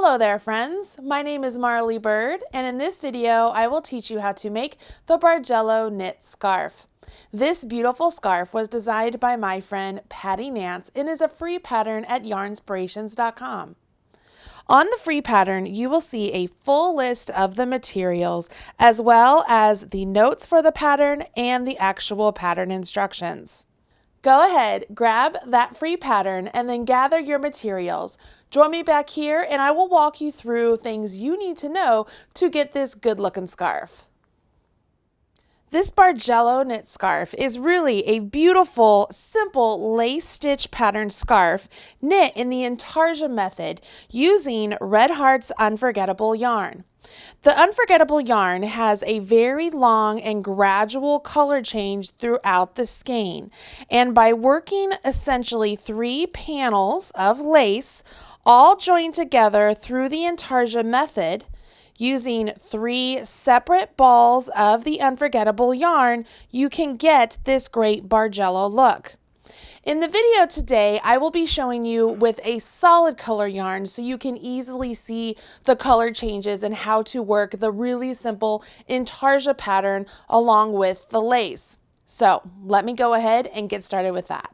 Hello there, friends. My name is Marley Bird, and in this video, I will teach you how to make the Bargello knit scarf. This beautiful scarf was designed by my friend Patty Nance and is a free pattern at Yarnspirations.com. On the free pattern, you will see a full list of the materials as well as the notes for the pattern and the actual pattern instructions. Go ahead, grab that free pattern and then gather your materials. Join me back here and I will walk you through things you need to know to get this good looking scarf. This Bargello knit scarf is really a beautiful, simple lace stitch pattern scarf knit in the Intarsia method using Red Heart's Unforgettable yarn. The Unforgettable yarn has a very long and gradual color change throughout the skein, and by working essentially 3 panels of lace all joined together through the Intarsia method, using 3 separate balls of the Unforgettable yarn, you can get this great Bargello look. In the video today, I will be showing you with a solid color yarn so you can easily see the color changes and how to work the really simple Intarsia pattern along with the lace. So let me go ahead and get started with that.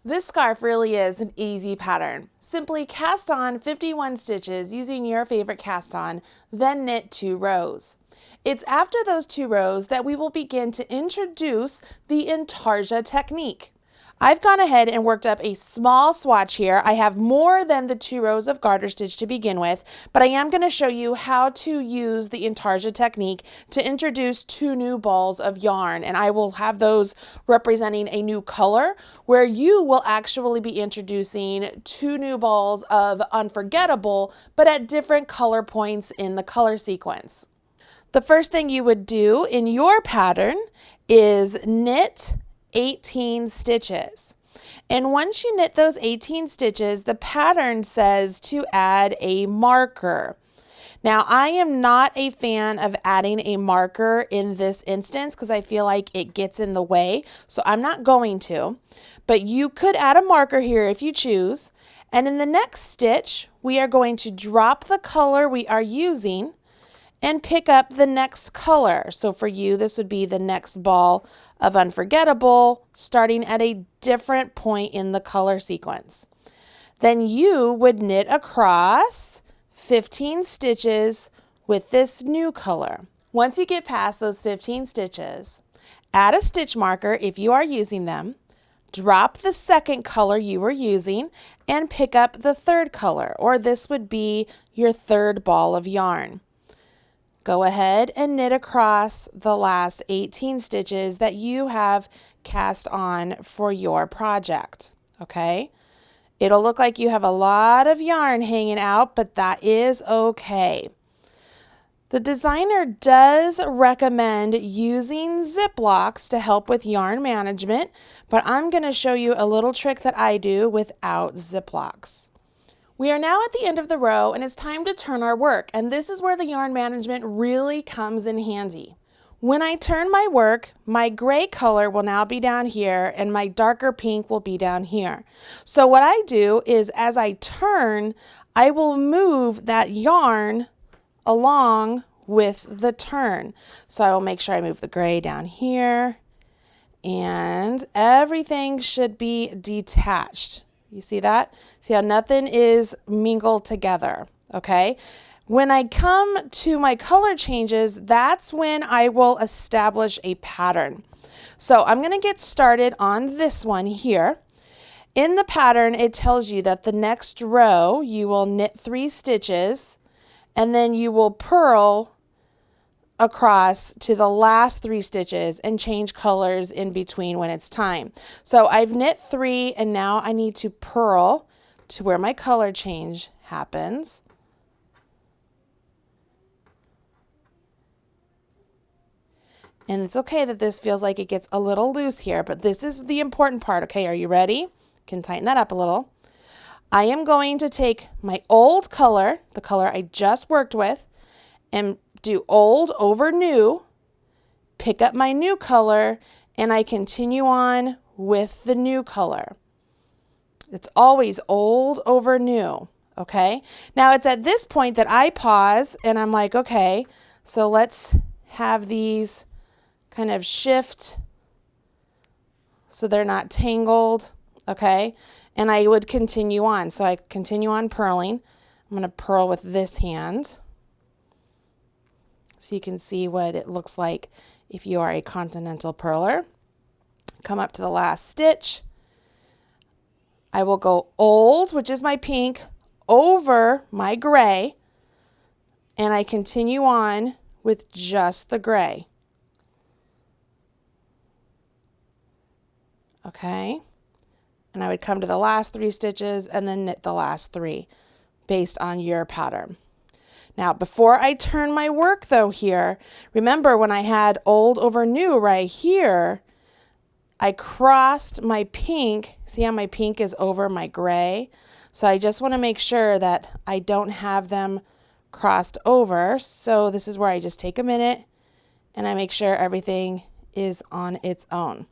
This scarf really is an easy pattern. Simply cast on 51 stitches using your favorite cast on, then knit 2 rows. It's after those 2 rows that we will begin to introduce the Intarsia technique. I've gone ahead and worked up a small swatch here. I have more than the 2 rows of garter stitch to begin with, but I am going to show you how to use the Intarsia technique to introduce 2 new balls of yarn, and I will have those representing a new color where you will actually be introducing 2 new balls of Unforgettable, but at different color points in the color sequence. The first thing you would do in your pattern is knit 18 stitches. And once you knit those 18 stitches, the pattern says to add a marker. Now, I am not a fan of adding a marker in this instance because I feel like it gets in the way, so I'm not going to. But you could add a marker here if you choose. And in the next stitch, we are going to drop the color we are using and pick up the next color. So for you, this would be the next ball of Unforgettable, starting at a different point in the color sequence. Then you would knit across 15 stitches with this new color. Once you get past those 15 stitches, add a stitch marker if you are using them, drop the second color you were using, and pick up the third color, or this would be your third ball of yarn. Go ahead and knit across the last 18 stitches that you have cast on for your project, okay? It'll look like you have a lot of yarn hanging out, but that is okay. The designer does recommend using zip locks to help with yarn management, but I'm going to show you a little trick that I do without zip locks. We are now at the end of the row and it's time to turn our work, and this is where the yarn management really comes in handy. When I turn my work, my gray color will now be down here and my darker pink will be down here. So what I do is as I turn, I will move that yarn along with the turn. So I will make sure I move the gray down here and everything should be detached. You see that? See how nothing is mingled together, okay? When I come to my color changes, that's when I will establish a pattern. So I'm going to get started on this one here. In the pattern, it tells you that the next row, you will knit 3 stitches, and then you will purl across to the last 3 stitches and change colors in between when it's time. So I've knit 3 and now I need to purl to where my color change happens. And it's okay that this feels like it gets a little loose here, but this is the important part. Okay, are you ready? Can tighten that up a little. I am going to take my old color, the color I just worked with, and do old over new, pick up my new color, and I continue on with the new color. It's always old over new, Okay, now it's at this point that I pause and I'm like, okay, so let's have these kind of shift so they're not tangled, okay? And I would continue on. So I continue on purling. I'm going to purl with this hand so you can see what it looks like if you are a continental purler. Come up to the last stitch. I will go old, which is my pink, over my gray, and I continue on with just the gray. Okay, and I would come to the last 3 stitches and then knit the last 3 based on your pattern. Now, before I turn my work though here, remember when I had old over new right here, I crossed my pink. See how my pink is over my gray? So I just want to make sure that I don't have them crossed over. So this is where I just take a minute and I make sure everything is on its own.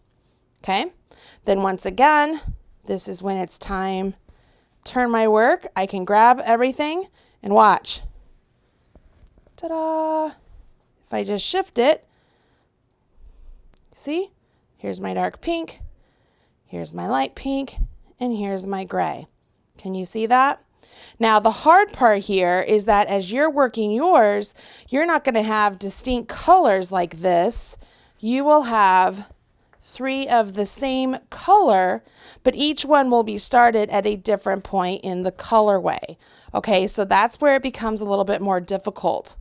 Okay? Then once again, this is when it's time to turn my work. I can grab everything and watch. Ta-da! If I just shift it, see? Here's my dark pink, here's my light pink, and here's my gray. Can you see that? Now, the hard part here is that as you're working yours, you're not going to have distinct colors like this. You will have 3 of the same color, but each one will be started at a different point in the colorway. Okay, so that's where it becomes a little bit more difficult.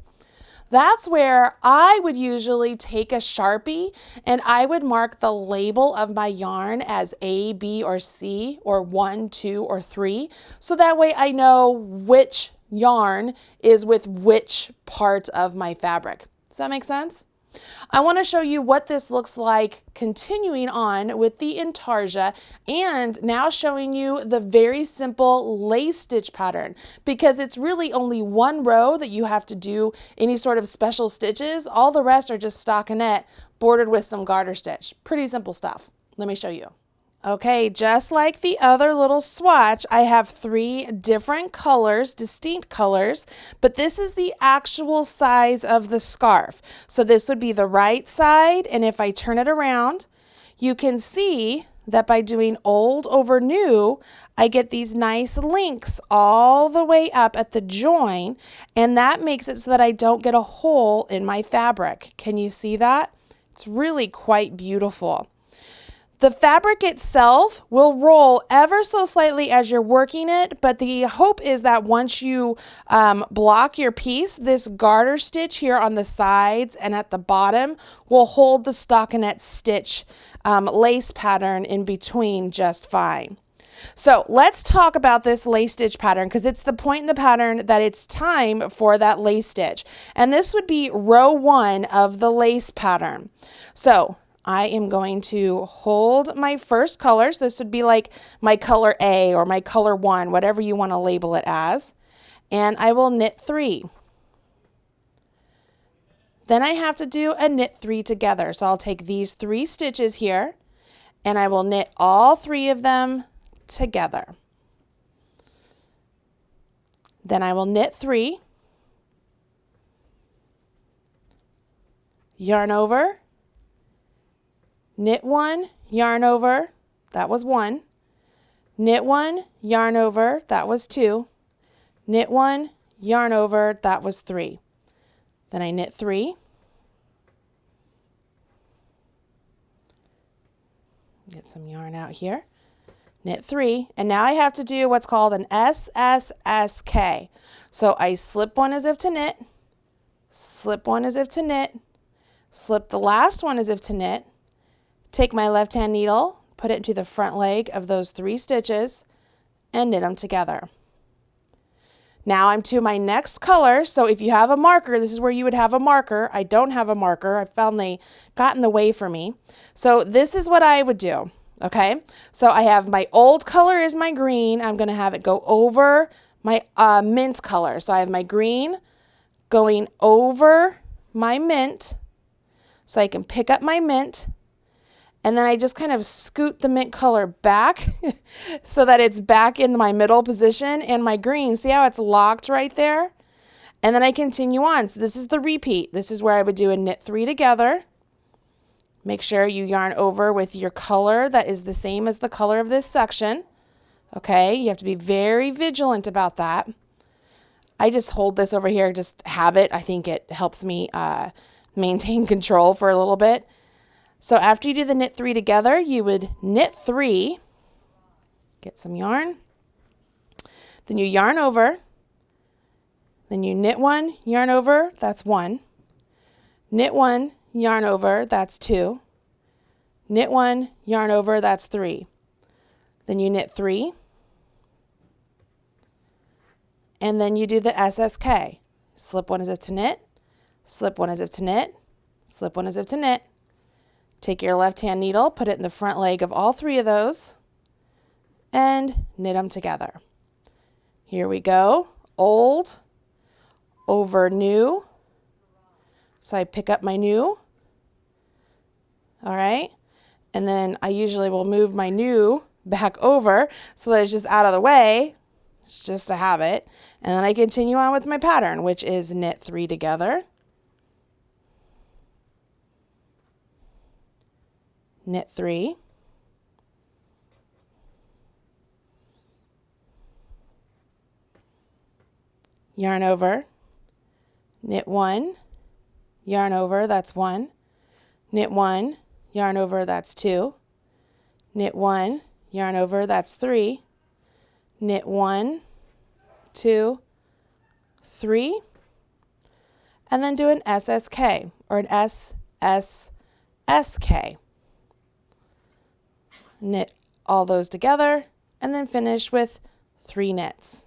That's where I would usually take a Sharpie and I would mark the label of my yarn as A, B, or C, or 1, 2, or 3. So that way I know which yarn is with which part of my fabric. Does that make sense? I want to show you what this looks like continuing on with the Intarsia and now showing you the very simple lace stitch pattern because it's really only one row that you have to do any sort of special stitches. All the rest are just stockinette bordered with some garter stitch. Pretty simple stuff. Let me show you. Okay, just like the other little swatch, I have 3 different colors, distinct colors, but this is the actual size of the scarf. So this would be the right side, and if I turn it around, you can see that by doing old over new, I get these nice links all the way up at the join, and that makes it so that I don't get a hole in my fabric. Can you see that? It's really quite beautiful. The fabric itself will roll ever so slightly as you're working it, but the hope is that once you block your piece, this garter stitch here on the sides and at the bottom will hold the stockinette stitch lace pattern in between just fine. So let's talk about this lace stitch pattern because it's the point in the pattern that it's time for that lace stitch. And this would be row 1 of the lace pattern. So I am going to hold my first colors. This would be like my color A or my color 1, whatever you want to label it as. And I will knit 3. Then I have to do a knit 3 together. So I'll take these 3 stitches here and I will knit all 3 of them together. Then I will knit 3, yarn over, knit 1, yarn over, that was 1, knit 1, yarn over, that was 2, knit 1, yarn over, that was 3. Then I knit 3, get some yarn out here, knit 3, and now I have to do what's called an SSSK. So I slip one as if to knit, slip one as if to knit, slip the last one as if to knit, take my left hand needle, put it into the front leg of those 3 stitches, and knit them together. Now I'm to my next color. So if you have a marker, this is where you would have a marker. I don't have a marker. I found they got in the way for me. So this is what I would do. Okay. So I have my old color is my green. I'm going to have it go over my mint color. So I have my green going over my mint. So I can pick up my mint And then I just kind of scoot the mint color back so that it's back in my middle position, and my green, see how it's locked right there? And then I continue on. So this is the repeat. This is where I would do a knit 3 together. Make sure you yarn over with your color that is the same as the color of this section. Okay, you have to be very vigilant about that. I just hold this over here, just habit. I think it helps me maintain control for a little bit. So after you do the knit 3 together, you would knit 3, get some yarn, then you yarn over, then you knit 1, yarn over, that's 1, knit 1, yarn over, that's 2, knit 1, yarn over, that's 3, then you knit 3, and then you do the SSK, slip 1 as if to knit, slip 1 as if to knit, slip 1 as if to knit. Take your left hand needle, put it in the front leg of all 3 of those, and knit them together. Here we go. Old over new. So I pick up my new. All right. And then I usually will move my new back over so that it's just out of the way. It's just a habit. And then I continue on with my pattern, which is knit 3 together. Knit 3, yarn over, knit 1, yarn over, that's 1, knit 1, yarn over, that's 2, knit 1, yarn over, that's 3, knit 1, 2, 3, and then do an SSK or an SSSK. Knit all those together, and then finish with 3 knits.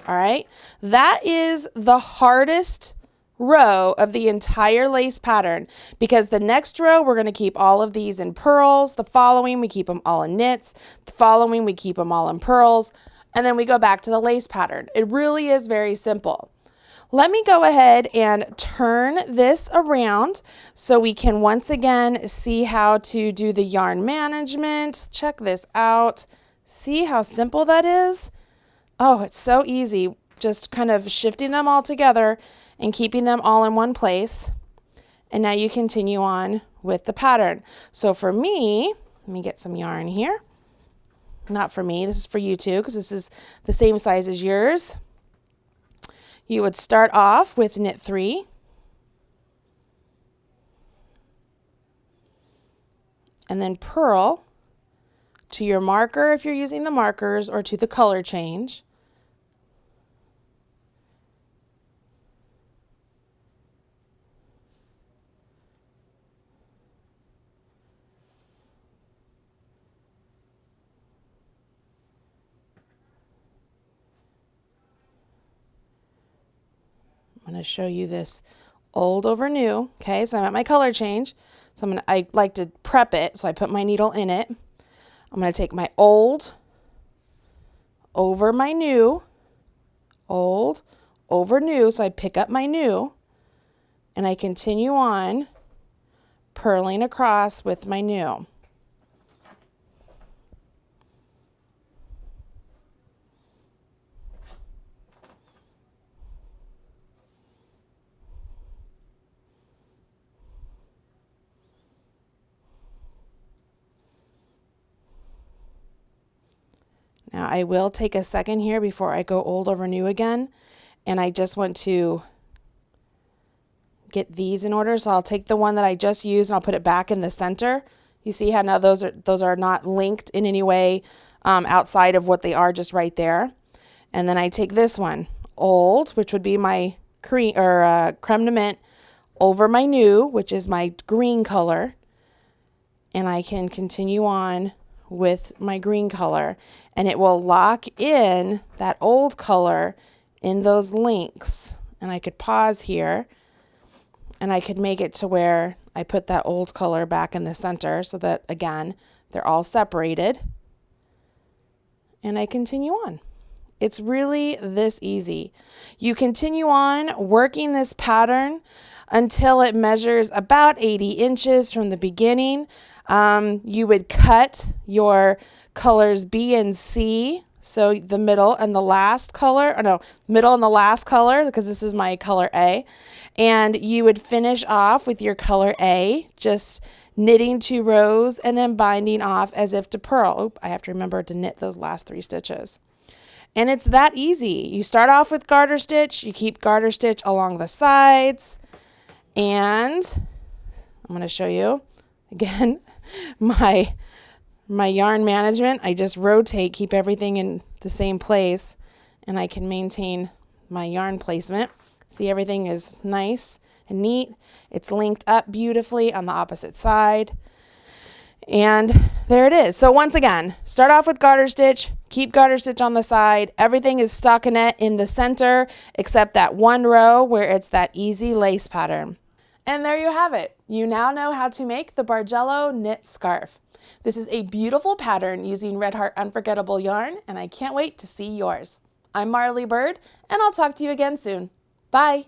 All right, that is the hardest row of the entire lace pattern, because the next row we're going to keep all of these in purls, the following we keep them all in knits, the following we keep them all in purls, and then we go back to the lace pattern. It really is very simple. Let me go ahead and turn this around so we can once again see how to do the yarn management. Check this out. See how simple that is? Oh, it's so easy. Just kind of shifting them all together and keeping them all in one place. And now you continue on with the pattern. So for me, let me get some yarn here. Not for me, this is for you too, because this is the same size as yours. You would start off with knit 3, and then purl to your marker if you're using the markers, or to the color change. I'm going to show you this old over new. Okay, so I'm at my color change. So I like to prep it, so I put my needle in it. I'm going to take my old over my new, old over new. So I pick up my new, and I continue on purling across with my new. Now I will take a second here before I go old over new again, and I just want to get these in order. So I'll take the one that I just used and I'll put it back in the center. You see how now those are not linked in any way outside of what they are, just right there. And then I take this one, old, which would be my creme de mint, over my new, which is my green color, and I can continue on with my green color, and it will lock in that old color in those links. And I could pause here, and I could make it to where I put that old color back in the center so that, again, they're all separated. And I continue on. It's really this easy. You continue on working this pattern until it measures about 80 inches from the beginning. You would cut your colors B and C, so the middle and the last color, middle and the last color, because this is my color A, and you would finish off with your color A, just knitting 2 rows and then binding off as if to purl. Oop, I have to remember to knit those last 3 stitches. And it's that easy. You start off with garter stitch, you keep garter stitch along the sides, and I'm going to show you again my yarn management. I just rotate, keep everything in the same place, and I can maintain my yarn placement. See, everything is nice and neat. It's linked up beautifully on the opposite side. And there it is. So once again, start off with garter stitch, keep garter stitch on the side. Everything is stockinette in the center except that one row where it's that easy lace pattern. And there you have it. You now know how to make the Bargello knit scarf. This is a beautiful pattern using Red Heart Unforgettable yarn, and I can't wait to see yours. I'm Marley Bird, and I'll talk to you again soon. Bye!